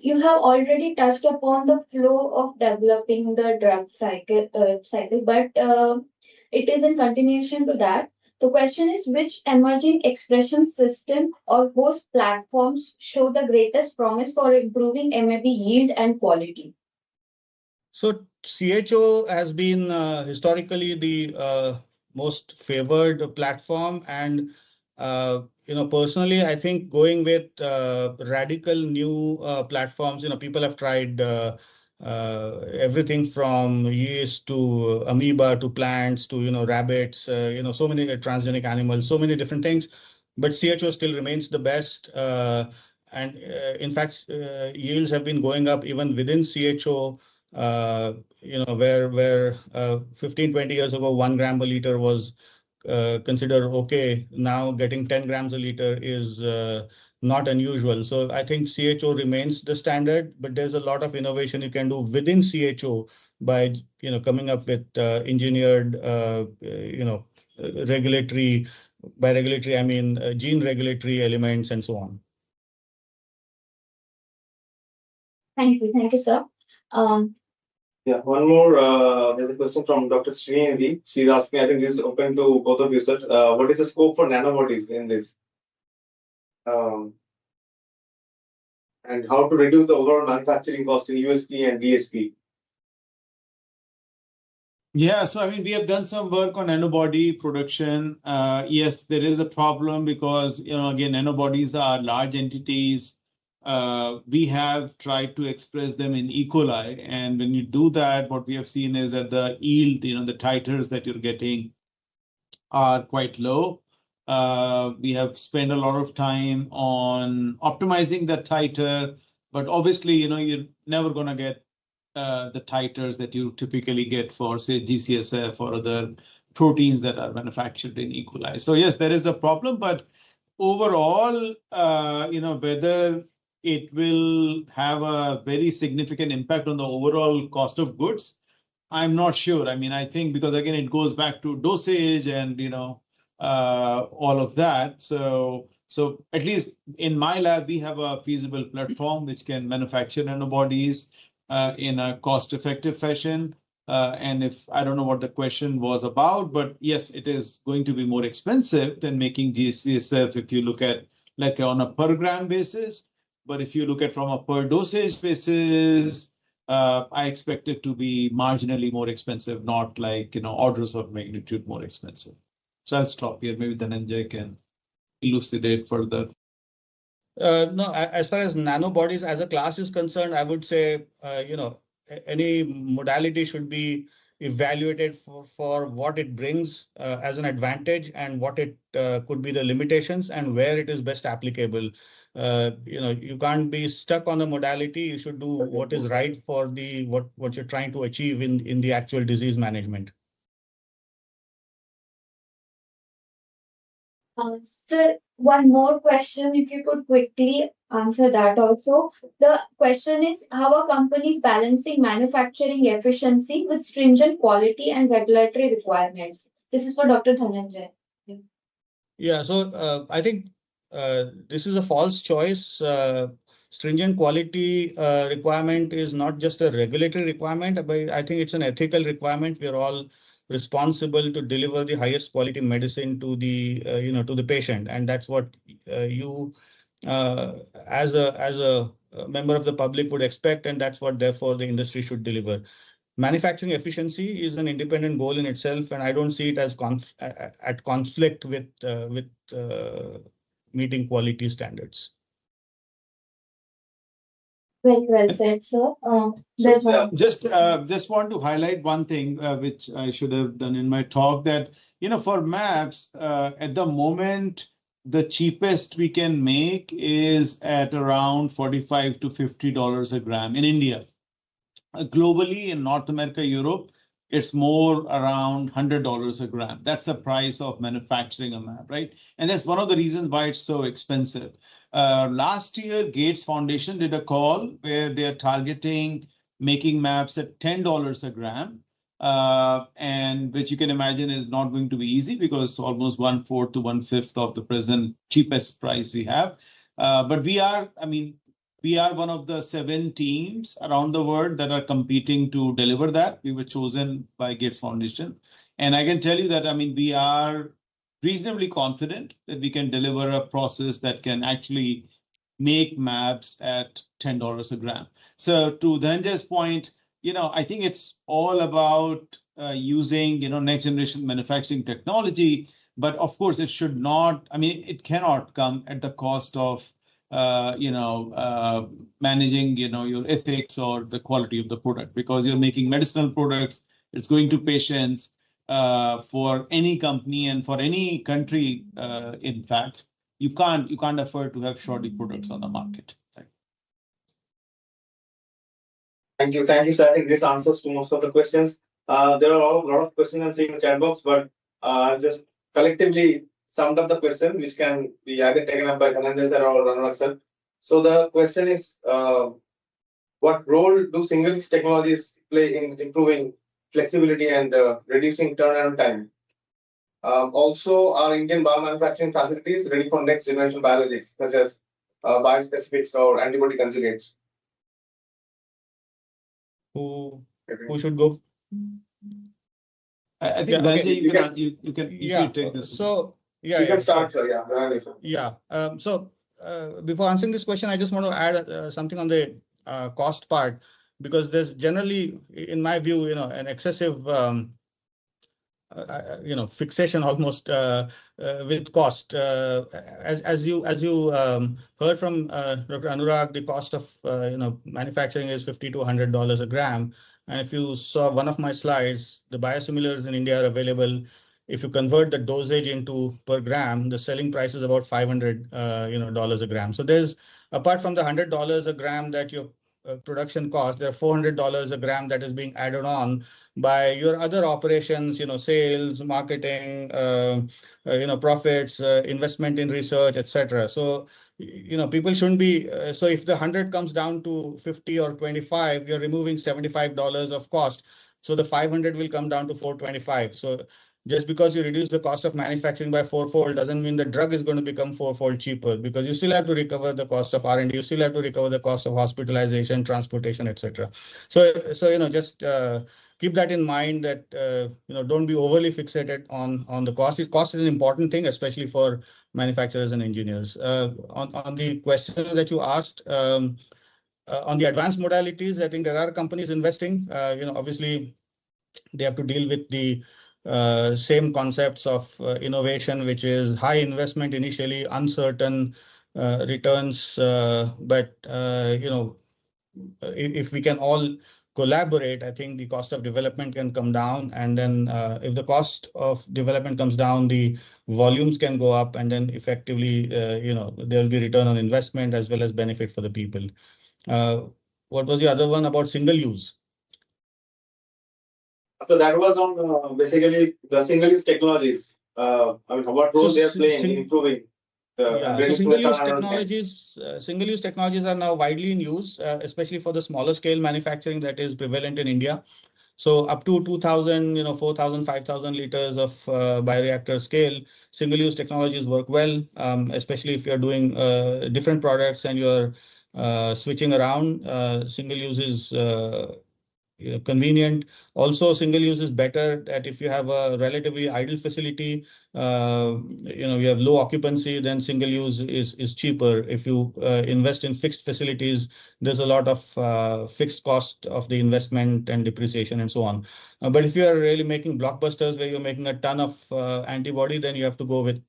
You have already touched upon the flow of developing the drug cycle, but it is in continuation to that. The question is, which emerging expression system or host platforms show the greatest promise for improving MAB yield and quality? So CHO has been historically the most favored platform, and personally, I think going with radical new platforms. People have tried everything from yeast to amoeba to plants to rabbits. So many transgenic animals, so many different things. But CHO still remains the best, and in fact, yields have been going up even within CHO. Where 15-20 years ago 1 gram per liter was considered okay, now getting 10 grams a liter is not unusual. So I think CHO remains the standard, but there's a lot of innovation you can do within CHO by coming up with engineered regulatory. By regulatory I mean gene regulatory elements and so on. Thank you, sir. Yeah, one more. There's a question from Dr. Srinidhi. She's asking, I think this is open to both of you, sir. What is the scope for nanobodies in this? And how to reduce the overall manufacturing cost in USP and DSP? Yeah, so I mean, we have done some work on nanobody production. Yes, there is a problem because, again, nanobodies are large entities. We have tried to express them in E. coli. And when you do that, what we have seen is that the yield, the titers that you're getting are quite low. We have spent a lot of time on optimizing that titer, but obviously, you're never going to get the titers that you typically get for, say, GCSF or other proteins that are manufactured in E. coli. So yes, there is a problem, but overall, whether it will have a very significant impact on the overall cost of goods, I'm not sure. I mean, I think because again, it goes back to dosage and all of that. So at least in my lab, we have a feasible platform which can manufacture nanobodies in a cost-effective fashion. And if I don't know what the question was about, but yes, it is going to be more expensive than making GCSF if you look at like on a per gram basis. But if you look at from a per dosage basis, I expect it to be marginally more expensive, not like orders of magnitude more expensive. So I'll stop here. Maybe Dhananjay can elucidate further. No, as far as nanobodies as a class is concerned, I would say, any modality should be evaluated for what it brings as an advantage and what it could be the limitations and where it is best applicable. You can't be stuck on a modality. You should do what is right for what you're trying to achieve in the actual disease management. Sir, one more question, if you could quickly answer that also. The question is, how are companies balancing manufacturing efficiency with stringent quality and regulatory requirements? This is for Dr. Dhananjay. Yeah, so I think this is a false choice. Stringent quality requirement is not just a regulatory requirement, but I think it's an ethical requirement. We are all responsible to deliver the highest quality medicine to the to the patient, and that's what you as a member of the public would expect, and that's what therefore the industry should deliver. Manufacturing efficiency is an independent goal in itself, and I don't see it as at conflict with meeting quality standards. Very well said, sir. Just want to highlight one thing which I should have done in my talk, that for MABs at the moment the cheapest we can make is at around $45 to $50 a gram in India. Globally in North America, Europe, it's more around $100 a gram. That's the price of manufacturing a map, right? And that's one of the reasons why it's so expensive. Last year, Gates Foundation did a call where they're targeting making maps at $10 a gram, and which you can imagine is not going to be easy because almost 1/4 to 1/5 of the present cheapest price we have. But we are one of the 7 teams around the world that are competing to deliver that. We were chosen by Gates Foundation. And I can tell you that, we are reasonably confident that we can deliver a process that can actually make maps at $10 a gram. So to Dhananjay's point, I think it's all about using, next generation manufacturing technology. But of course, it should not, it cannot come at the cost of managing, your ethics or the quality of the product, because you're making medicinal products. It's going to patients for any company and for any country. In fact, you can't afford to have shoddy products on the market. Right? Thank you, sir. I think this answers to most of the questions. There are a lot of questions I'm seeing in the chat box, but just collectively summed up the question, which can be either taken up by Dhananjay sir or Anurag sir. So the question is, what role do single-use technologies play in improving flexibility and reducing turnaround time? Also, are Indian biomanufacturing facilities ready for next generation biologics, such as biospecifics or antibody conjugates? Who should go? I think Dhananjay, you can take this. So you can start, sir. Yeah. So before answering this question, I just want to add something on the cost part, because there's generally, in my view, an excessive fixation almost with cost. As you heard from Dr. Anurag, the cost of manufacturing is $50 to $100 a gram. And if you saw one of my slides, the biosimilars in India are available. If you convert the dosage into per gram, the selling price is about $500 dollars a gram. So there's, apart from the $100 a gram that your production cost, there are $400 a gram that is being added on by your other operations, sales, marketing, profits, investment in research, etc. So, people shouldn't be, so if the 100 comes down to 50 or 25, you're removing $75 of cost. So the 500 will come down to 425. So just because you reduce the cost of manufacturing by 4-fold doesn't mean the drug is going to become 4-fold cheaper, because you still have to recover the cost of R&D, you still have to recover the cost of hospitalization, transportation, etc. So just keep that in mind, that don't be overly fixated on the cost. Cost is an important thing, especially for manufacturers and engineers. On the question that you asked, on the advanced modalities, I think there are companies investing. Obviously, they have to deal with the same concepts of innovation, which is high investment initially, uncertain returns. But if we can all collaborate, I think the cost of development can come down. And then if the cost of development comes down, the volumes can go up, and then effectively, there will be return on investment as well as benefit for the people. What was the other one about single use? So that was on basically the single-use technologies. What role they are playing in improving so single-use technologies are now widely in use, especially for the smaller scale manufacturing that is prevalent in India. So up to 2,000, 4,000, 5,000 liters of bioreactor scale, single-use technologies work well, especially if you're doing different products and you're switching around. Single-use is convenient. Also, single use is better that if you have a relatively idle facility, you have low occupancy, then single use is cheaper. If you invest in fixed facilities, there's a lot of fixed cost of the investment and depreciation and so on. But if you are really making blockbusters where you're making a ton of antibody, then you have to go with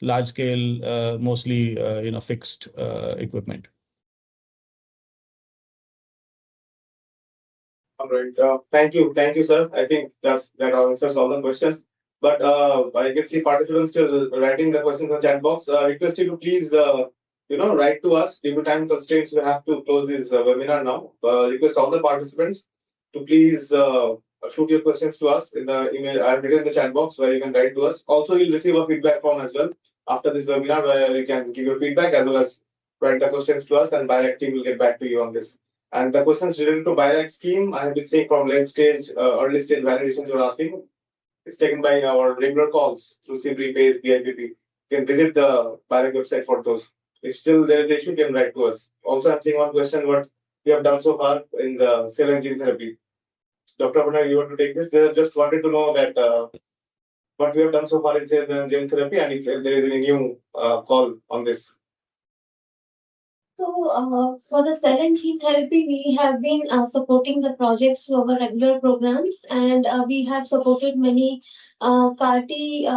large scale, mostly fixed equipment. All right. Thank you, sir. I think that answers all the questions. But I can see participants still writing the questions in the chat box. Request you to please, write to us. Due to time constraints, we have to close this webinar now. Request all the participants to please shoot your questions to us in the email. I've written in the chat box where you can write to us. Also, you'll receive a feedback form as well after this webinar where you can give your feedback as well as write the questions to us, and BIRAC team will get back to you on this. And the questions related to BIRAC scheme, I have been saying from late stage, early stage validations you're asking. It's taken by our regular calls through CBRI, PACE, BIPP. You can visit the BIRAC website for those. If still there is an issue, you can write to us. Also, I'm seeing one question what we have done so far in the cell and gene therapy. Dr. Abhinav, you want to take this? They just wanted to know that what we have done so far in cell and gene therapy, and if there is any new call on this. So, for the cell and gene therapy, we have been supporting the projects through our regular programs, and we have supported many CAR-T,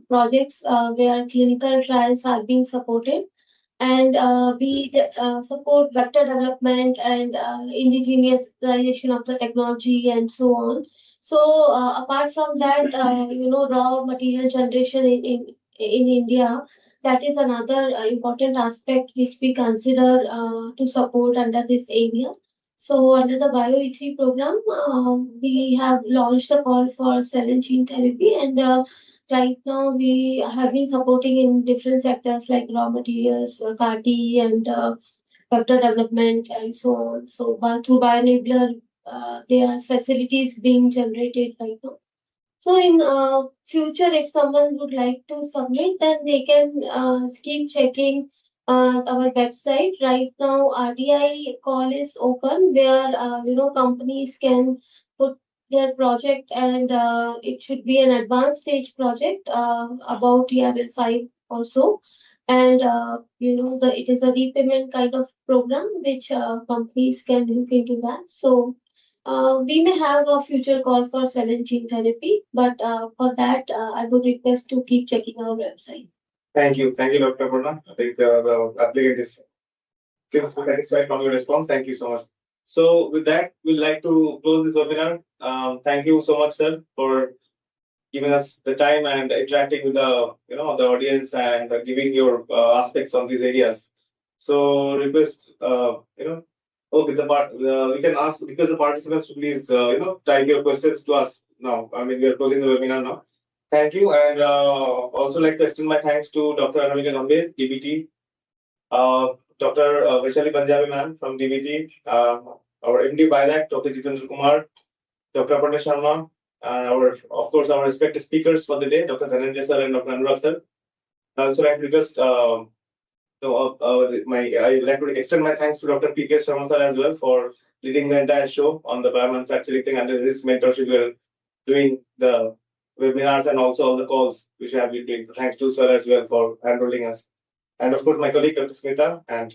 projects where clinical trials are being supported, and we support vector development and indigenization of the technology and so on. So, apart from that, raw material generation in India, that is another important aspect which we consider to support under this area. So under the BioE3 program, we have launched a call for cell and gene therapy, and right now we have been supporting in different sectors like raw materials, CAR-T, and vector development, and so on. So through BioEnabler, there are facilities being generated right now. So in future, if someone would like to submit, then they can keep checking our website. Right now, RDI call is open where companies can put their project, and it should be an advanced stage project about TRL5 also. And it is a repayment kind of program which companies can look into that. So we may have a future call for cell and gene therapy, but for that, I would request to keep checking our website. Thank you, Dr. Purna. I think the applicant is still satisfied from your response. Thank you so much. So with that, we'd like to close this webinar. Thank you so much, sir, for giving us the time and interacting with the the audience and giving your aspects on these areas. So request okay, we can ask because the participants to please type your questions to us now. I mean, we are closing the webinar now. Thank you, and also like to extend my thanks to Dr. Anamika Gambe, DBT, Dr. Vaishali Punjabi ma'am from DBT, our MD BIRAC, Dr. Jitendra Kumar, Dr. Aparna Sharma, and of course our respected speakers for the day, Dr. Dhananjay sir and Dr. Anurag sir. I also like to just I like to extend my thanks to Dr. P.K. Sharma sir as well for leading the entire show on the biomanufacturing thing. Under his mentorship, we're doing the webinars and also all the calls which we have been doing. So thanks to sir as well for handholding us. And of course, my colleague, Dr. Smita, and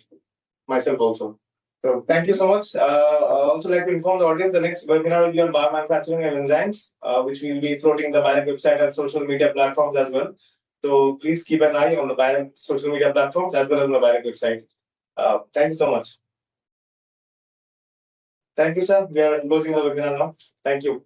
myself also. So thank you so much. I also like to inform the audience the next webinar will be on biomanufacturing and enzymes, which we will be floating the BIRAC website and social media platforms as well. So please keep an eye on the BIRAC social media platforms as well as on the BIRAC website. Thank you so much. Thank you, sir. We are closing the webinar now. Thank you.